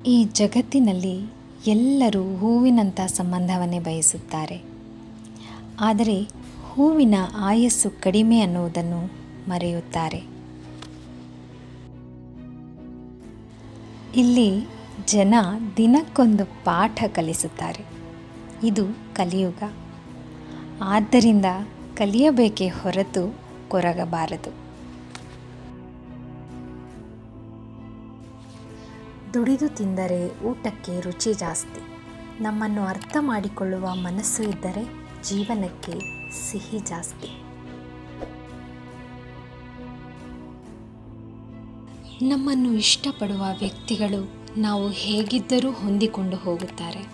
ಈ ಜಗತ್ತಿನಲ್ಲಿ ಎಲ್ಲರೂ ಹೂವಿನಂಥ ಸಂಬಂಧವನ್ನೇ ಬಯಸುತ್ತಾರೆ. ಆದರೆ ಹೂವಿನ ಆಯಸ್ಸು ಕಡಿಮೆ ಅನ್ನುವುದನ್ನು ಮರೆಯುತ್ತಾರೆ. ಇಲ್ಲಿ ಜನ ದಿನಕ್ಕೊಂದು ಪಾಠ ಕಲಿಸುತ್ತಾರೆ. ಇದು ಕಲಿಯುಗ. ಆದ್ದರಿಂದ ಕಲಿಯಬೇಕೇ ಹೊರತು ಕೊರಗಬಾರದು. ದುಡಿದು ತಿಂದರೆ ಊಟಕ್ಕೆ ರುಚಿ ಜಾಸ್ತಿ. ನಮ್ಮನ್ನು ಅರ್ಥ ಮಾಡಿಕೊಳ್ಳುವ ಮನಸ್ಸು ಇದ್ದರೆ ಜೀವನಕ್ಕೆ ಸಿಹಿ ಜಾಸ್ತಿ. ನಮ್ಮನ್ನು ಇಷ್ಟಪಡುವ ವ್ಯಕ್ತಿಗಳು ನಾವು ಹೇಗಿದ್ದರೂ ಹೊಂದಿಕೊಂಡು ಹೋಗುತ್ತಾರೆ.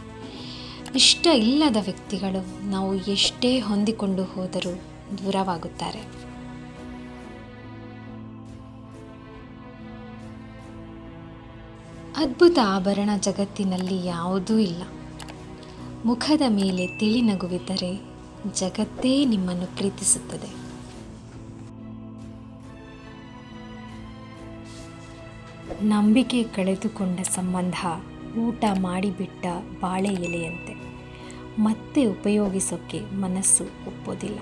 ಇಷ್ಟ ಇಲ್ಲದ ವ್ಯಕ್ತಿಗಳು ನಾವು ಎಷ್ಟೇ ಹೊಂದಿಕೊಂಡು ಹೋದರೂ ದೂರವಾಗುತ್ತಾರೆ. ಅದ್ಭುತ ಆಭರಣ ಜಗತ್ತಿನಲ್ಲಿ ಯಾವುದೂ ಇಲ್ಲ. ಮುಖದ ಮೇಲೆ ತಿಳಿ ನಗುವಿದ್ದರೆ ಜಗತ್ತೇ ನಿಮ್ಮನ್ನು ಪ್ರೀತಿಸುತ್ತದೆ. ನಂಬಿಕೆ ಕಳೆದುಕೊಂಡ ಸಂಬಂಧ ಊಟ ಮಾಡಿಬಿಟ್ಟ ಬಾಳೆ ಎಲೆಯಂತೆ. ಮತ್ತೆ ಉಪಯೋಗಿಸೋಕ್ಕೆ ಮನಸ್ಸು ಒಪ್ಪೋದಿಲ್ಲ.